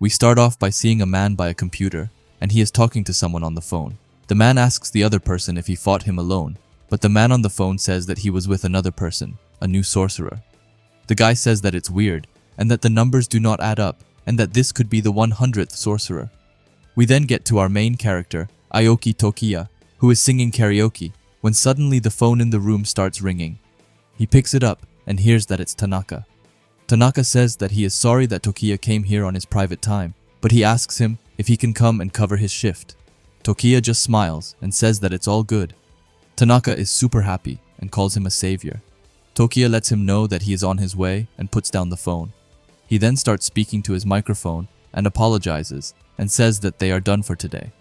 We start off by seeing a man by a computer, and he is talking to someone on the phone. The man asks the other person if he fought him alone, but the man on the phone says that he was with another person, a new sorcerer. The guy says that it's weird, and that the numbers do not add up, and that this could be the 100th sorcerer. We then get to our main character, Aoki Tokiya, who is singing karaoke, when suddenly the phone in the room starts ringing. He picks it up and hears that it's Tanaka. Tanaka says that he is sorry that Tokiya came here on his private time, but he asks him if he can come and cover his shift. Tokiya just smiles and says that it's all good. Tanaka is super happy and calls him a savior. Tokiya lets him know that he is on his way and puts down the phone. He then starts speaking to his microphone and apologizes and says that they are done for today.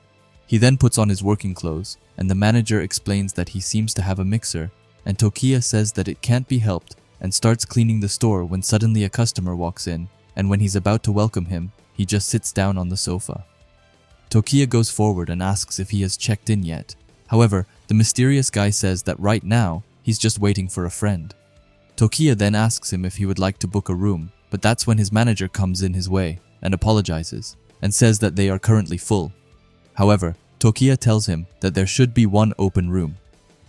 He then puts on his working clothes, and the manager explains that he seems to have a mixer, and Tokiya says that it can't be helped and starts cleaning the store when suddenly a customer walks in, and when he's about to welcome him, he just sits down on the sofa. Tokiya goes forward and asks if he has checked in yet. However, the mysterious guy says that right now, he's just waiting for a friend. Tokiya then asks him if he would like to book a room, but that's when his manager comes in his way and apologizes, and says that they are currently full. However, Tokiya tells him that there should be one open room.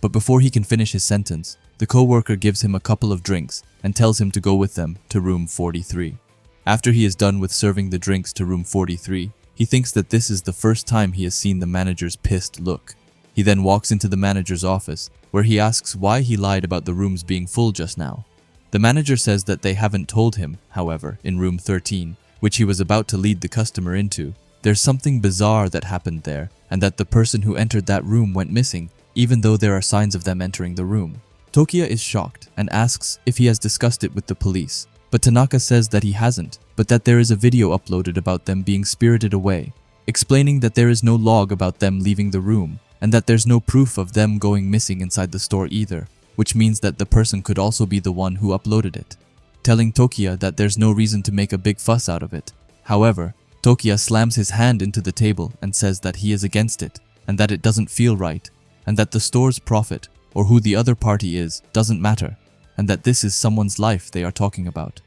But before he can finish his sentence, the co-worker gives him a couple of drinks and tells him to go with them to room 43. After he is done with serving the drinks to room 43, he thinks that this is the first time he has seen the manager's pissed look. He then walks into the manager's office, where he asks why he lied about the rooms being full just now. The manager says that they haven't told him, however, in room 13, which he was about to lead the customer into, there's something bizarre that happened there, and that the person who entered that room went missing, even though there are signs of them entering the room. Tokiya is shocked and asks if he has discussed it with the police, but Tanaka says that he hasn't, but that there is a video uploaded about them being spirited away, explaining that there is no log about them leaving the room, and that there's no proof of them going missing inside the store either, which means that the person could also be the one who uploaded it, telling Tokiya that there's no reason to make a big fuss out of it. However, Tokiya slams his hand into the table and says that he is against it, and that it doesn't feel right, and that the store's profit, or who the other party is, doesn't matter, and that this is someone's life they are talking about.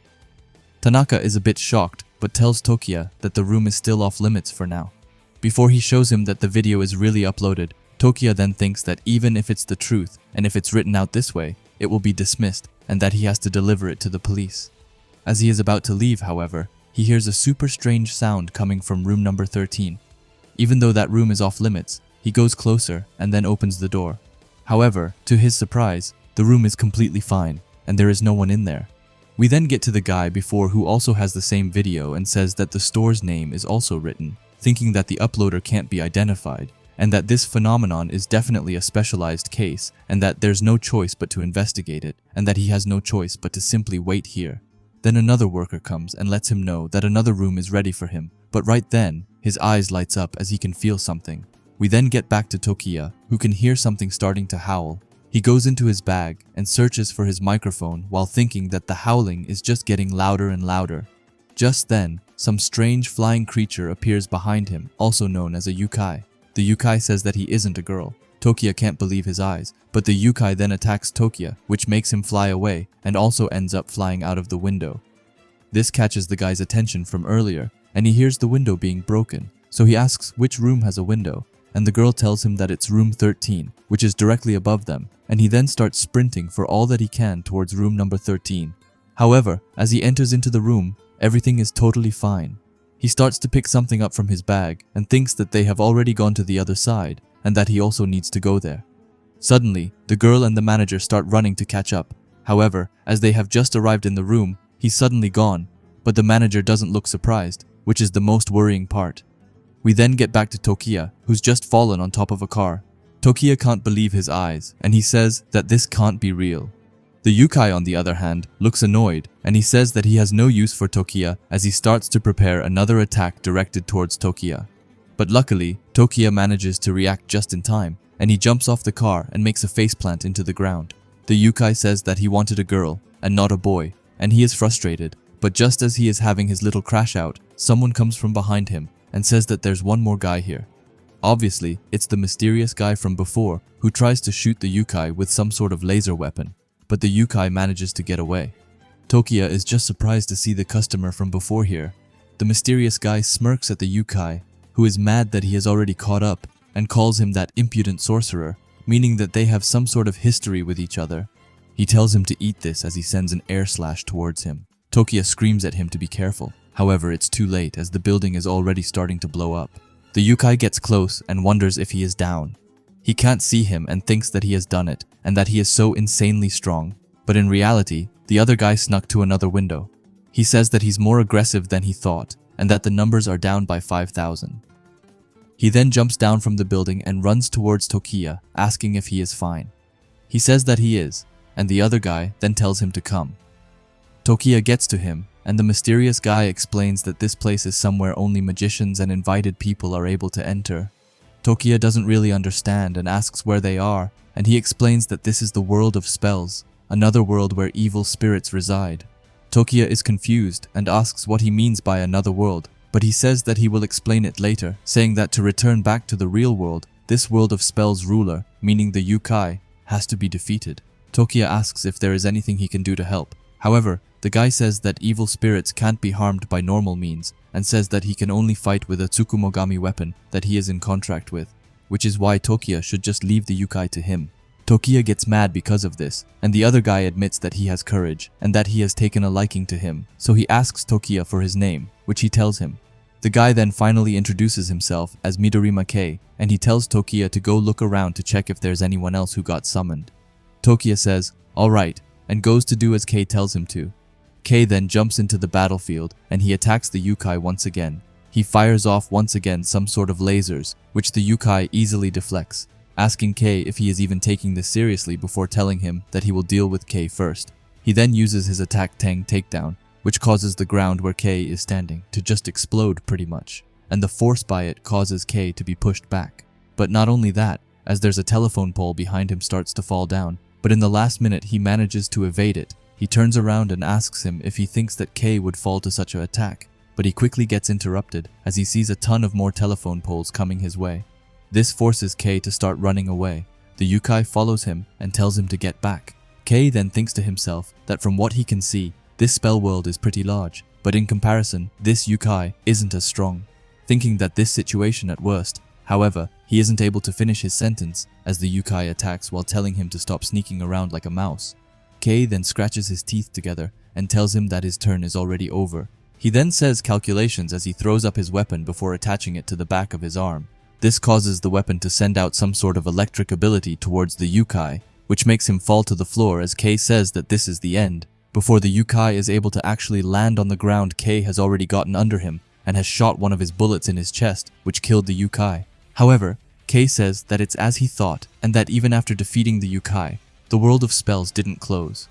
Tanaka is a bit shocked, but tells Tokiya that the room is still off limits for now. Before he shows him that the video is really uploaded, Tokiya then thinks that even if it's the truth, and if it's written out this way, it will be dismissed, and that he has to deliver it to the police. As he is about to leave, however, he hears a super strange sound coming from room number 13. Even though that room is off limits, he goes closer and then opens the door. However, to his surprise, the room is completely fine, and there is no one in there. We then get to the guy before who also has the same video and says that the store's name is also written, thinking that the uploader can't be identified, and that this phenomenon is definitely a specialized case, and that there's no choice but to investigate it, and that he has no choice but to simply wait here. Then another worker comes and lets him know that another room is ready for him, but right then, his eyes lights up as he can feel something. We then get back to Tokiya, who can hear something starting to howl. He goes into his bag and searches for his microphone while thinking that the howling is just getting louder and louder. Just then, some strange flying creature appears behind him, also known as a yukai. The yukai says that he isn't a girl. Tokiya can't believe his eyes, but the yukai then attacks Tokiya, which makes him fly away and also ends up flying out of the window. This catches the guy's attention from earlier, and he hears the window being broken, so he asks which room has a window, and the girl tells him that it's room 13, which is directly above them, and he then starts sprinting for all that he can towards room number 13. However, as he enters into the room, everything is totally fine. He starts to pick something up from his bag and thinks that they have already gone to the other side, and that he also needs to go there. Suddenly, the girl and the manager start running to catch up. However, as they have just arrived in the room, he's suddenly gone, but the manager doesn't look surprised, which is the most worrying part. We then get back to Tokiya, who's just fallen on top of a car. Tokiya can't believe his eyes, and he says that this can't be real. The yukai, on the other hand, looks annoyed, and he says that he has no use for Tokiya as he starts to prepare another attack directed towards Tokiya. But luckily, Tokiya manages to react just in time, and he jumps off the car and makes a faceplant into the ground. The yukai says that he wanted a girl, and not a boy, and he is frustrated, but just as he is having his little crash out, someone comes from behind him and says that there's one more guy here. Obviously, it's the mysterious guy from before who tries to shoot the yukai with some sort of laser weapon, but the yukai manages to get away. Tokiya is just surprised to see the customer from before here. The mysterious guy smirks at the yukai, who is mad that he has already caught up, and calls him that impudent sorcerer, meaning that they have some sort of history with each other. He tells him to eat this as he sends an air slash towards him. Tokiya screams at him to be careful. However, it's too late as the building is already starting to blow up. The yukai gets close and wonders if he is down. He can't see him and thinks that he has done it and that he is so insanely strong. But in reality, the other guy snuck to another window. He says that he's more aggressive than he thought and that the numbers are down by 5,000. He then jumps down from the building and runs towards Tokiya, asking if he is fine. He says that he is, and the other guy then tells him to come. Tokiya gets to him, and the mysterious guy explains that this place is somewhere only magicians and invited people are able to enter. Tokiya doesn't really understand and asks where they are, and he explains that this is the world of spells, another world where evil spirits reside. Tokiya is confused and asks what he means by another world, but he says that he will explain it later, saying that to return back to the real world, this world of spells ruler, meaning the yukai, has to be defeated. Tokiya asks if there is anything he can do to help. However, the guy says that evil spirits can't be harmed by normal means, and says that he can only fight with a Tsukumogami weapon that he is in contract with, which is why Tokiya should just leave the yukai to him. Tokiya gets mad because of this, and the other guy admits that he has courage, and that he has taken a liking to him, so he asks Tokiya for his name, which he tells him. The guy then finally introduces himself as Midorima Kei, and he tells Tokiya to go look around to check if there's anyone else who got summoned. Tokiya says, "Alright," and goes to do as Kei tells him to. Kei then jumps into the battlefield, and he attacks the yukai once again. He fires off once again some sort of lasers, which the yukai easily deflects, asking Kei if he is even taking this seriously before telling him that he will deal with Kei first. He then uses his attack Tang takedown, which causes the ground where Kei is standing to just explode pretty much, and the force by it causes Kei to be pushed back. But not only that, as there's a telephone pole behind him starts to fall down, but in the last minute he manages to evade it. He turns around and asks him if he thinks that Kei would fall to such an attack, but he quickly gets interrupted as he sees a ton of more telephone poles coming his way. This forces Kei to start running away. The yukai follows him and tells him to get back. Kei then thinks to himself that from what he can see, this spell world is pretty large, but in comparison, this yukai isn't as strong. Thinking that this situation at worst, however, he isn't able to finish his sentence as the yukai attacks while telling him to stop sneaking around like a mouse. Kei then scratches his teeth together and tells him that his turn is already over. He then says calculations as he throws up his weapon before attaching it to the back of his arm. This causes the weapon to send out some sort of electric ability towards the yukai, which makes him fall to the floor as Kei says that this is the end. Before the yukai is able to actually land on the ground, Kei has already gotten under him and has shot one of his bullets in his chest, which killed the yukai. However, Kei says that it's as he thought and that even after defeating the yukai, the world of spells didn't close.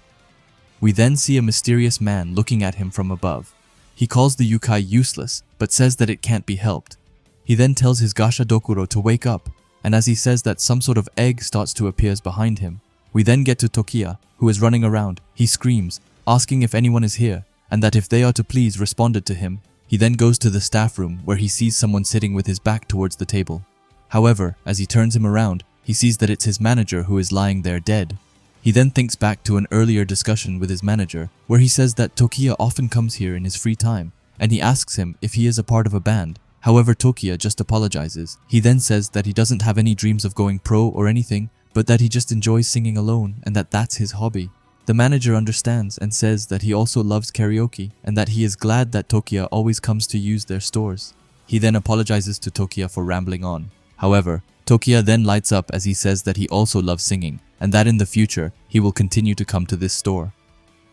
We then see a mysterious man looking at him from above. He calls the yukai useless, but says that it can't be helped. He then tells his Gasha Dokuro to wake up, and as he says that some sort of egg starts to appear behind him. We then get to Tokiya, who is running around. He screams, asking if anyone is here, and that if they are to please responded to him. He then goes to the staff room where he sees someone sitting with his back towards the table. However, as he turns him around, he sees that it's his manager who is lying there dead. He then thinks back to an earlier discussion with his manager, where he says that Tokiya often comes here in his free time, and he asks him if he is a part of a band. However, Tokiya just apologizes. He then says that he doesn't have any dreams of going pro or anything, but that he just enjoys singing alone and that that's his hobby. The manager understands and says that he also loves karaoke and that he is glad that Tokiya always comes to use their stores. He then apologizes to Tokiya for rambling on. However, Tokiya then lights up as he says that he also loves singing and that in the future he will continue to come to this store.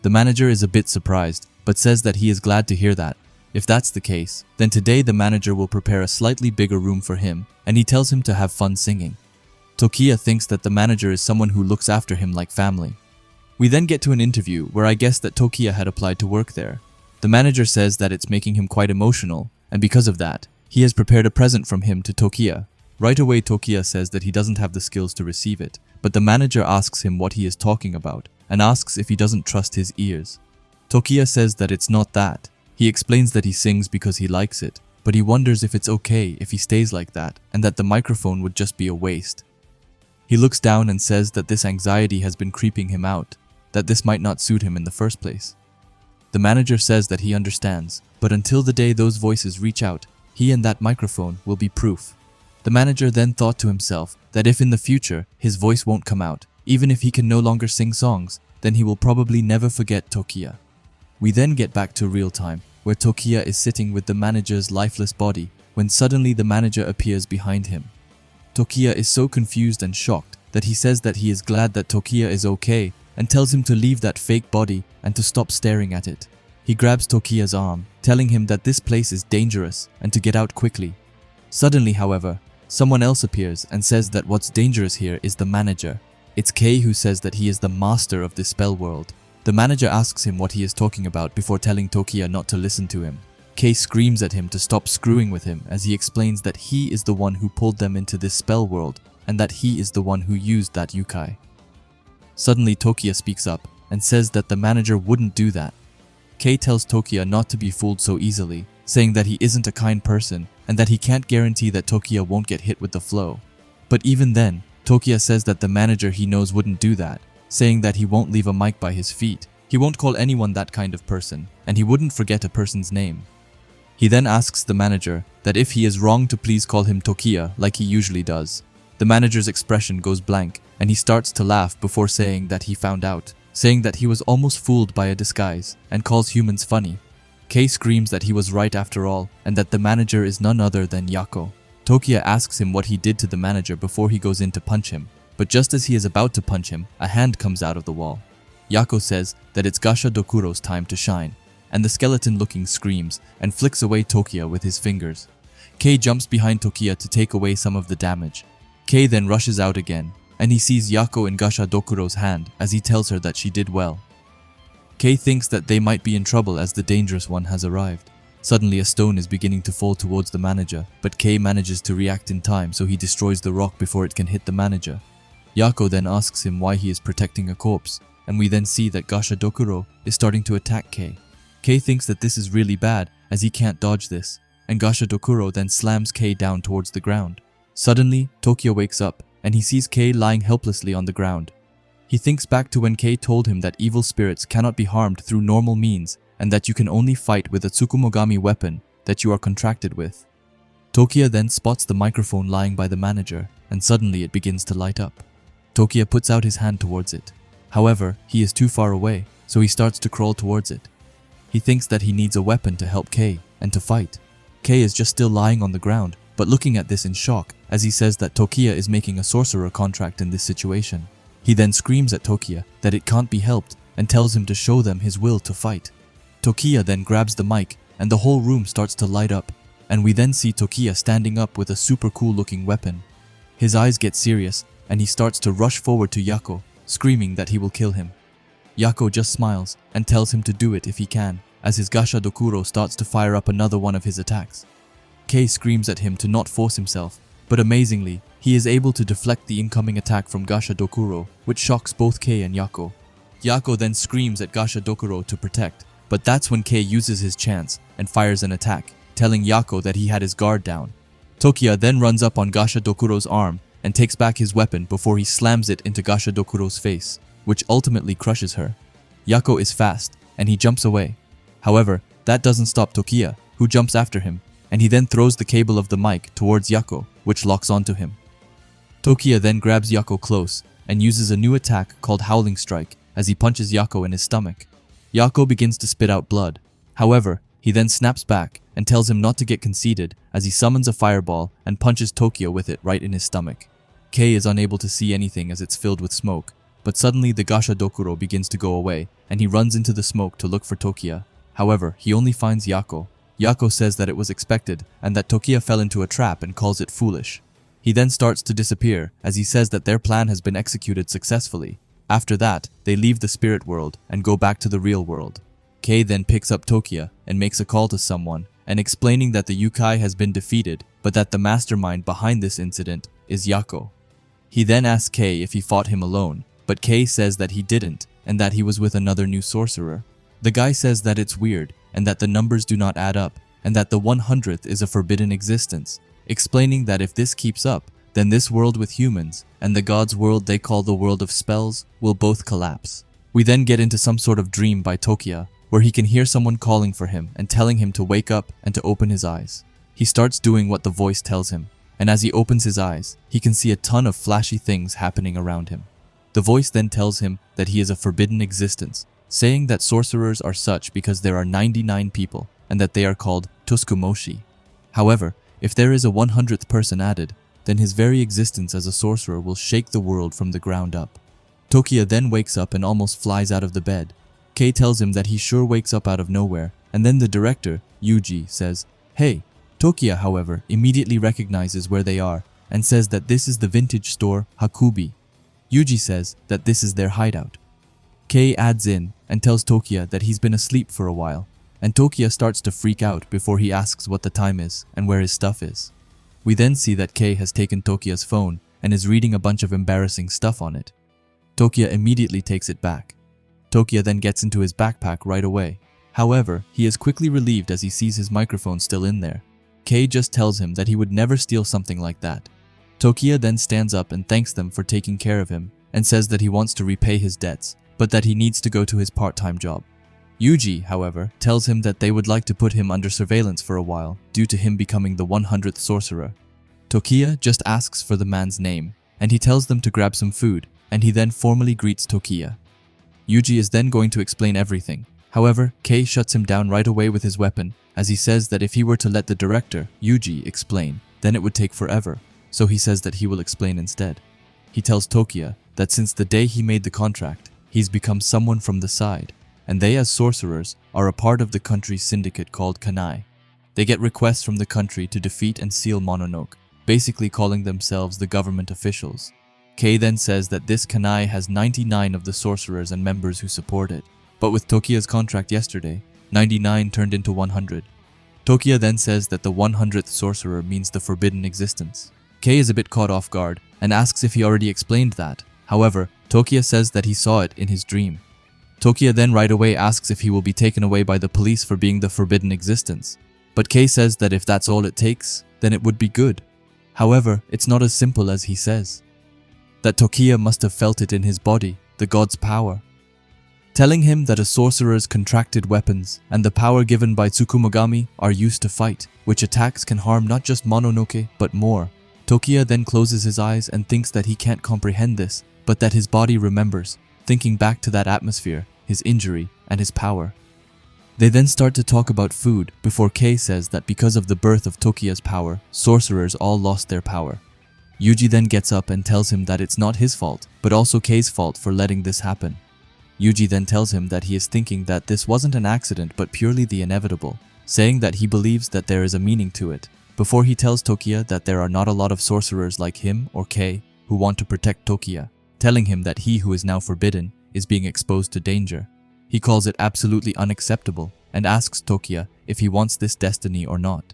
The manager is a bit surprised, but says that he is glad to hear that. If that's the case, then today the manager will prepare a slightly bigger room for him, and he tells him to have fun singing. Tokiya thinks that the manager is someone who looks after him like family. We then get to an interview where I guess that Tokiya had applied to work there. The manager says that it's making him quite emotional, and because of that, he has prepared a present from him to Tokiya. Right away Tokiya says that he doesn't have the skills to receive it, but the manager asks him what he is talking about, and asks if he doesn't trust his ears. Tokiya says that it's not that. He explains that he sings because he likes it, but he wonders if it's okay if he stays like that and that the microphone would just be a waste. He looks down and says that this anxiety has been creeping him out, that this might not suit him in the first place. The manager says that he understands, but until the day those voices reach out, he and that microphone will be proof. The manager then thought to himself that if in the future his voice won't come out, even if he can no longer sing songs, then he will probably never forget Tokiya. We then get back to real time, where Tokiya is sitting with the manager's lifeless body, when suddenly the manager appears behind him. Tokiya is so confused and shocked that he says that he is glad that Tokiya is okay and tells him to leave that fake body and to stop staring at it. He grabs Tokiya's arm, telling him that this place is dangerous and to get out quickly. Suddenly, however, someone else appears and says that what's dangerous here is the manager. It's Kei who says that he is the master of this spell world. The manager asks him what he is talking about before telling Tokiya not to listen to him. Kei screams at him to stop screwing with him as he explains that he is the one who pulled them into this spell world and that he is the one who used that yukai. Suddenly Tokiya speaks up and says that the manager wouldn't do that. Kei tells Tokiya not to be fooled so easily, saying that he isn't a kind person and that he can't guarantee that Tokiya won't get hit with the flow. But even then, Tokiya says that the manager he knows wouldn't do that, saying that he won't leave a mic by his feet. He won't call anyone that kind of person, and he wouldn't forget a person's name. He then asks the manager that if he is wrong to please call him Tokiya like he usually does. The manager's expression goes blank and he starts to laugh before saying that he found out, saying that he was almost fooled by a disguise and calls humans funny. Kei screams that he was right after all and that the manager is none other than Yako. Tokiya asks him what he did to the manager before he goes in to punch him, but just as he is about to punch him, a hand comes out of the wall. Yako says that it's Gasha Dokuro's time to shine, and the skeleton-looking screams and flicks away Tokiya with his fingers. Kei jumps behind Tokiya to take away some of the damage. Kei then rushes out again, and he sees Yako in Gasha Dokuro's hand as he tells her that she did well. Kei thinks that they might be in trouble as the dangerous one has arrived. Suddenly a stone is beginning to fall towards the manager, but Kei manages to react in time so he destroys the rock before it can hit the manager. Yako then asks him why he is protecting a corpse, and we then see that Gasha Dokuro is starting to attack Kei. Kei thinks that this is really bad as he can't dodge this, and Gasha Dokuro then slams Kei down towards the ground. Suddenly, Tokiya wakes up and he sees Kei lying helplessly on the ground. He thinks back to when Kei told him that evil spirits cannot be harmed through normal means and that you can only fight with a Tsukumogami weapon that you are contracted with. Tokiya then spots the microphone lying by the manager and suddenly it begins to light up. Tokiya puts out his hand towards it. However, he is too far away, so he starts to crawl towards it. He thinks that he needs a weapon to help Kei and to fight. Kei is just still lying on the ground, but looking at this in shock as he says that Tokiya is making a sorcerer contract in this situation. He then screams at Tokiya that it can't be helped and tells him to show them his will to fight. Tokiya then grabs the mic and the whole room starts to light up, and we then see Tokiya standing up with a super cool looking weapon. His eyes get serious and he starts to rush forward to Yako, screaming that he will kill him. Yako just smiles and tells him to do it if he can, as his Gasha Dokuro starts to fire up another one of his attacks. Kei screams at him to not force himself, but amazingly, he is able to deflect the incoming attack from Gasha Dokuro, which shocks both Kei and Yako. Yako then screams at Gasha Dokuro to protect, but that's when Kei uses his chance and fires an attack, telling Yako that he had his guard down. Tokiya then runs up on Gasha Dokuro's arm and takes back his weapon before he slams it into Gasha Dokuro's face, which ultimately crushes her. Yako is fast, and he jumps away. However, that doesn't stop Tokiya, who jumps after him, and he then throws the cable of the mic towards Yako, which locks onto him. Tokiya then grabs Yako close and uses a new attack called Howling Strike as he punches Yako in his stomach. Yako begins to spit out blood. However, he then snaps back and tells him not to get conceited as he summons a fireball and punches Tokiya with it right in his stomach. Kei is unable to see anything as it's filled with smoke, but suddenly the Gasha Dokuro begins to go away and he runs into the smoke to look for Tokiya. However, he only finds Yako. Yako says that it was expected and that Tokiya fell into a trap and calls it foolish. He then starts to disappear as he says that their plan has been executed successfully. After that, they leave the spirit world and go back to the real world. Kei then picks up Tokiya and makes a call to someone and explaining that the Yukai has been defeated but that the mastermind behind this incident is Yako. He then asks Kei if he fought him alone, but Kei says that he didn't and that he was with another new sorcerer. The guy says that it's weird and that the numbers do not add up and that the 100th is a forbidden existence, explaining that if this keeps up, then this world with humans and the gods' world they call the world of spells will both collapse. We then get into some sort of dream by Tokiya, where he can hear someone calling for him and telling him to wake up and to open his eyes. He starts doing what the voice tells him, and as he opens his eyes, he can see a ton of flashy things happening around him. The voice then tells him that he is a forbidden existence, saying that sorcerers are such because there are 99 people and that they are called Tsukumoshi. However, if there is a 100th person added, then his very existence as a sorcerer will shake the world from the ground up. Tokiya then wakes up and almost flies out of the bed. Kei tells him that he sure wakes up out of nowhere, and then the director, Yuji, says, "Hey." Tokiya, however, immediately recognizes where they are and says that this is the vintage store Hakubi. Yuji says that this is their hideout. Kei adds in and tells Tokiya that he's been asleep for a while, and Tokiya starts to freak out before he asks what the time is and where his stuff is. We then see that Kei has taken Tokiya's phone and is reading a bunch of embarrassing stuff on it. Tokiya immediately takes it back. Tokiya then gets into his backpack right away. However, he is quickly relieved as he sees his microphone still in there. Kei just tells him that he would never steal something like that. Tokiya then stands up and thanks them for taking care of him and says that he wants to repay his debts, but that he needs to go to his part-time job. Yuji, however, tells him that they would like to put him under surveillance for a while due to him becoming the 100th sorcerer. Tokiya just asks for the man's name, and he tells them to grab some food, and he then formally greets Tokiya. Yuji is then going to explain everything. However, Kei shuts him down right away with his weapon, as he says that if he were to let the director, Yuji, explain, then it would take forever, so he says that he will explain instead. He tells Tokiya that since the day he made the contract, he's become someone from the side, and they as sorcerers are a part of the country's syndicate called Kanai. They get requests from the country to defeat and seal Mononoke, basically calling themselves the government officials. Kei then says that this Kanai has 99 of the sorcerers and members who support it, but with Tokiya's contract yesterday, 99 turned into 100. Tokiya then says that the 100th sorcerer means the forbidden existence. Kei is a bit caught off guard and asks if he already explained that. However, Tokiya says that he saw it in his dream. Tokiya then right away asks if he will be taken away by the police for being the forbidden existence. But Kei says that if that's all it takes, then it would be good. However, it's not as simple as he says. That Tokiya must have felt it in his body, the god's power. Telling him that a sorcerer's contracted weapons and the power given by Tsukumogami are used to fight, which attacks can harm not just Mononoke, but more. Tokiya then closes his eyes and thinks that he can't comprehend this, but that his body remembers, thinking back to that atmosphere, his injury, and his power. They then start to talk about food before Kei says that because of the birth of Tokiya's power, sorcerers all lost their power. Yuji then gets up and tells him that it's not his fault, but also Kei's fault for letting this happen. Yuji then tells him that he is thinking that this wasn't an accident but purely the inevitable, saying that he believes that there is a meaning to it, before he tells Tokiya that there are not a lot of sorcerers like him or Kei who want to protect Tokiya, telling him that he who is now forbidden is being exposed to danger. He calls it absolutely unacceptable and asks Tokiya if he wants this destiny or not.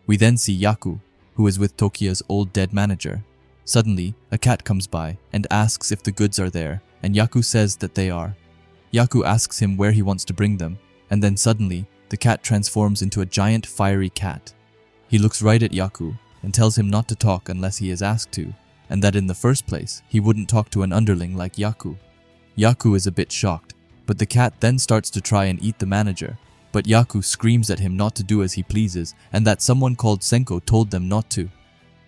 We then see Byaku, who is with Tokiya's old dead manager. Suddenly, a cat comes by and asks if the goods are there, and Byaku says that they are. Byaku asks him where he wants to bring them, and then suddenly, the cat transforms into a giant fiery cat. He looks right at Byaku and tells him not to talk unless he is asked to, and that in the first place, he wouldn't talk to an underling like Byaku. Byaku is a bit shocked, but the cat then starts to try and eat the manager, but Byaku screams at him not to do as he pleases and that someone called Senko told them not to.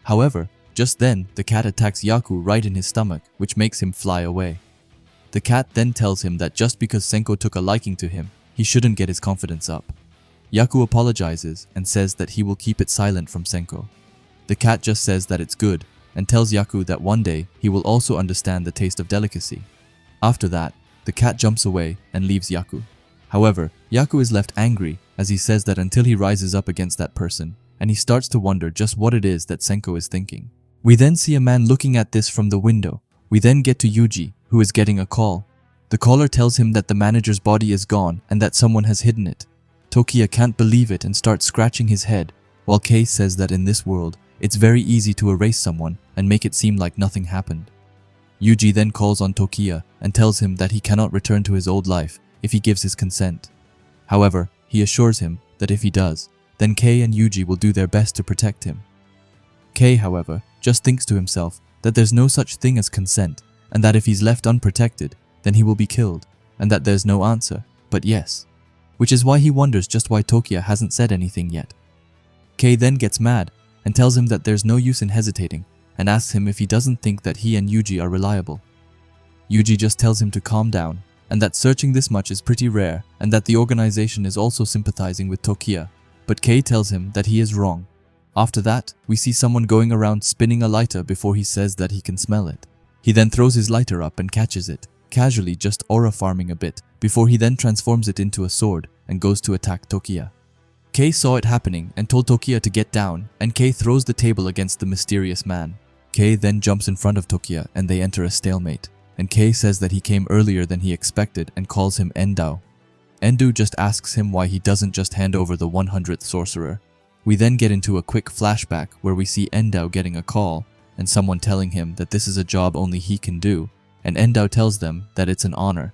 However, just then, the cat attacks Byaku right in his stomach, which makes him fly away. The cat then tells him that just because Senko took a liking to him, he shouldn't get his confidence up. Byaku apologizes and says that he will keep it silent from Senko. The cat just says that it's good and tells Byaku that one day he will also understand the taste of delicacy. After that, the cat jumps away and leaves Byaku. However, Byaku is left angry as he says that until he rises up against that person, and he starts to wonder just what it is that Senko is thinking. We then see a man looking at this from the window. We then get to Yuji, who is getting a call. The caller tells him that the manager's body is gone and that someone has hidden it. Tokiya can't believe it and starts scratching his head, while Kei says that in this world, it's very easy to erase someone and make it seem like nothing happened. Yuji then calls on Tokiya and tells him that he cannot return to his old life if he gives his consent. However, he assures him that if he does, then Kei and Yuji will do their best to protect him. Kei, however, just thinks to himself that there's no such thing as consent, and that if he's left unprotected, then he will be killed, and that there's no answer, but yes. which is why he wonders just why Tokia hasn't said anything yet. Kei then gets mad and tells him that there's no use in hesitating and asks him if he doesn't think that he and Yuji are reliable. Yuji just tells him to calm down and that searching this much is pretty rare and that the organization is also sympathizing with Tokia, but Kei tells him that he is wrong. After that, we see someone going around spinning a lighter before he says that he can smell it. He then throws his lighter up and catches it, casually just aura farming a bit, before he then transforms it into a sword and goes to attack Tokia. Kei saw it happening and told Tokia to get down, and Kei throws the table against the mysterious man. Kei then jumps in front of Tokia and they enter a stalemate, and Kei says that he came earlier than he expected and calls him Endao. Endu just asks him why he doesn't just hand over the 100th sorcerer. We then get into a quick flashback where we see Endao getting a call and someone telling him that this is a job only he can do, and Endao tells them that it's an honor.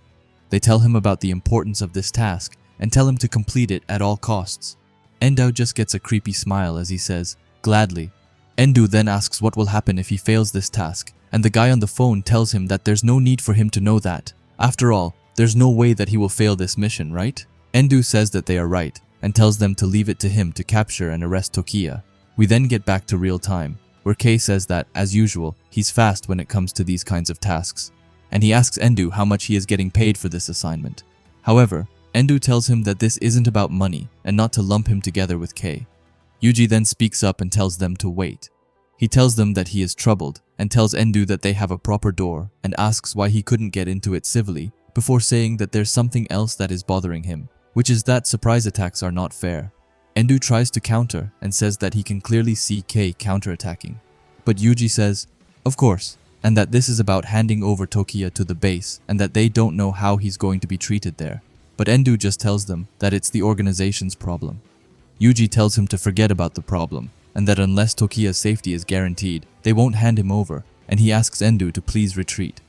They tell him about the importance of this task and tell him to complete it at all costs. Endao just gets a creepy smile as he says, "Gladly." Endu then asks what will happen if he fails this task, and the guy on the phone tells him that there's no need for him to know that. After all, there's no way that he will fail this mission, right? Endu says that they are right, and tells them to leave it to him to capture and arrest Tokia. We then get back to real time, where Kei says that, as usual, he's fast when it comes to these kinds of tasks, and he asks Endu how much he is getting paid for this assignment. However, Endu tells him that this isn't about money and not to lump him together with Kei. Yuji then speaks up and tells them to wait. He tells them that he is troubled and tells Endu that they have a proper door and asks why he couldn't get into it civilly before saying that there's something else that is bothering him, which is that surprise attacks are not fair. Endu tries to counter and says that he can clearly see Kei counterattacking, but Yuji says, of course, and that this is about handing over Tokia to the base and that they don't know how he's going to be treated there. But Endu just tells them that it's the organization's problem. Yuji tells him to forget about the problem and that unless Tokia's safety is guaranteed, they won't hand him over, and he asks Endu to please retreat.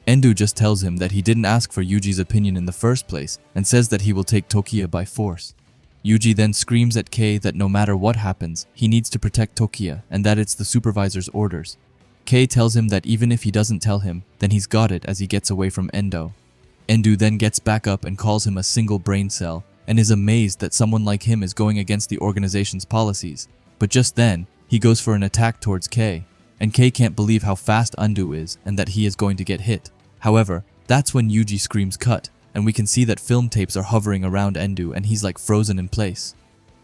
Endu just tells him that he didn't ask for Yuji's opinion in the first place and says that he will take Tokia by force. Yuji then screams at Kei that no matter what happens, he needs to protect Tokia and that it's the supervisor's orders. Kei tells him that even if he doesn't tell him, then he's got it as he gets away from Endo. Endu then gets back up and calls him a single brain cell and is amazed that someone like him is going against the organization's policies. But just then, he goes for an attack towards Kei, and Kei can't believe how fast Endu is and that he is going to get hit. However, that's when Yuji screams cut, and we can see that film tapes are hovering around Endu and he's like frozen in place.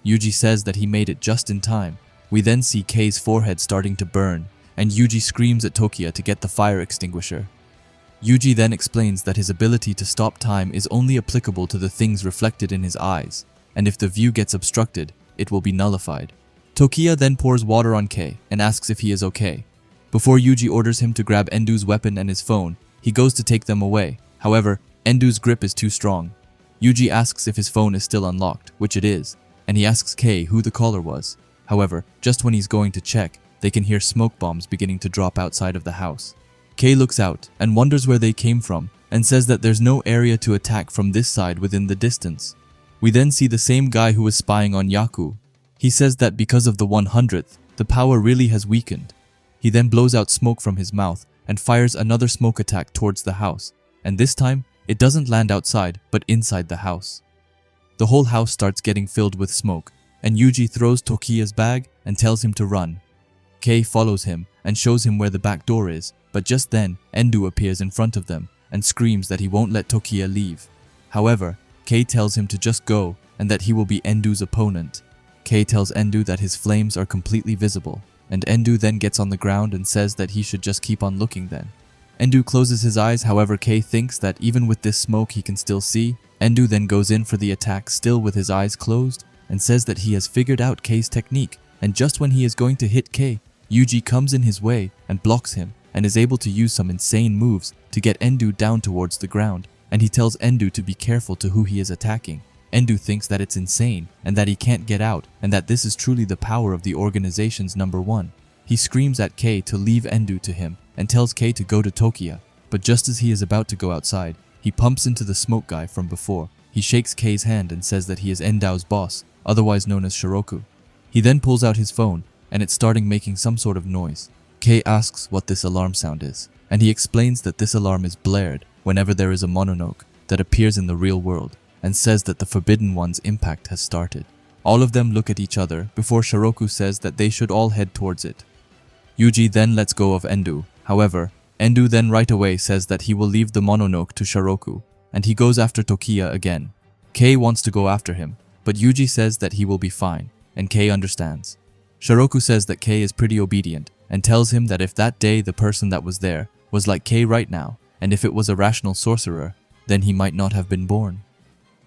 Yuji says that he made it just in time. We then see Kei's forehead starting to burn, and Yuji screams at Tokia to get the fire extinguisher. Yuji then explains that his ability to stop time is only applicable to the things reflected in his eyes, and if the view gets obstructed, it will be nullified. Tokia then pours water on Kei and asks if he is okay. Before Yuji orders him to grab Endu's weapon and his phone, he goes to take them away. However, Endu's grip is too strong. Yuji asks if his phone is still unlocked, which it is, and he asks Kei who the caller was. However, just when he's going to check, they can hear smoke bombs beginning to drop outside of the house. Kei looks out and wonders where they came from and says that there's no area to attack from this side within the distance. We then see the same guy who was spying on Byaku. He says that because of the 100th, the power really has weakened. He then blows out smoke from his mouth and fires another smoke attack towards the house, and this time, it doesn't land outside, but inside the house. The whole house starts getting filled with smoke, and Yuji throws Tokia's bag and tells him to run. Kei follows him and shows him where the back door is, but just then, Endu appears in front of them and screams that he won't let Tokia leave. However, Kei tells him to just go and that he will be Endu's opponent. Kei tells Endu that his flames are completely visible, and Endu then gets on the ground and says that he should just keep on looking then. Endu closes his eyes, however Kei thinks that even with this smoke he can still see. Endu then goes in for the attack still with his eyes closed and says that he has figured out Kei's technique, and just when he is going to hit Kei, Yuji comes in his way and blocks him and is able to use some insane moves to get Endu down towards the ground, and he tells Endu to be careful to who he is attacking. Endu thinks that it's insane and that he can't get out and that this is truly the power of the organization's number one. He screams at Kei to leave Endu to him and tells Kei to go to Tokia, but just as he is about to go outside, he pumps into the smoke guy from before. He shakes Kei's hand and says that he is Endao's boss, otherwise known as Shiroku. He then pulls out his phone and it's starting making some sort of noise. Kei asks what this alarm sound is, and he explains that this alarm is blared whenever there is a Mononoke that appears in the real world, and says that the Forbidden One's impact has started. All of them look at each other before Shoroku says that they should all head towards it. Yuji then lets go of Endu. However, Endu then right away says that he will leave the Mononoke to Shoroku, and he goes after Tokiya again. Kei wants to go after him, but Yuji says that he will be fine, and Kei understands. Shoroku says that Kei is pretty obedient, and tells him that if that day the person that was there was like Kei right now, and if it was a rational sorcerer, then he might not have been born.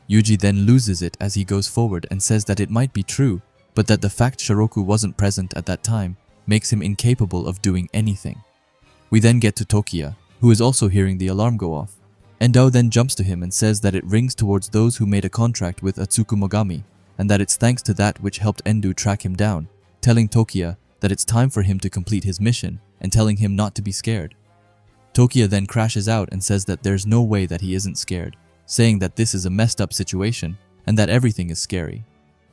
Yuji then loses it as he goes forward and says that it might be true, but that the fact Shoroku wasn't present at that time makes him incapable of doing anything. We then get to Tokiya, who is also hearing the alarm go off. Endo then jumps to him and says that it rings towards those who made a contract with Atsukumogami, and that it's thanks to that which helped Endu track him down, telling Tokiya that it's time for him to complete his mission and telling him not to be scared. Tokiya then crashes out and says that there's no way that he isn't scared, saying that this is a messed up situation and that everything is scary.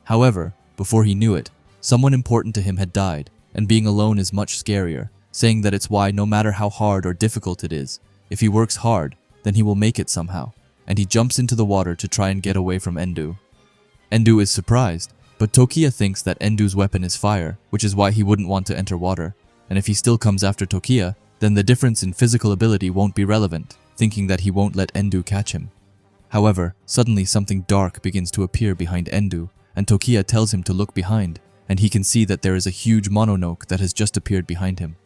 However, before he knew it, someone important to him had died, and being alone is much scarier, saying that it's why no matter how hard or difficult it is, if he works hard, then he will make it somehow, and he jumps into the water to try and get away from Endu. Endu is surprised, but Tokiya thinks that Endu's weapon is fire, which is why he wouldn't want to enter water, and if he still comes after Tokiya, then the difference in physical ability won't be relevant, thinking that he won't let Endu catch him. However, suddenly something dark begins to appear behind Endu, and Tokiya tells him to look behind, and he can see that there is a huge Mononoke that has just appeared behind him.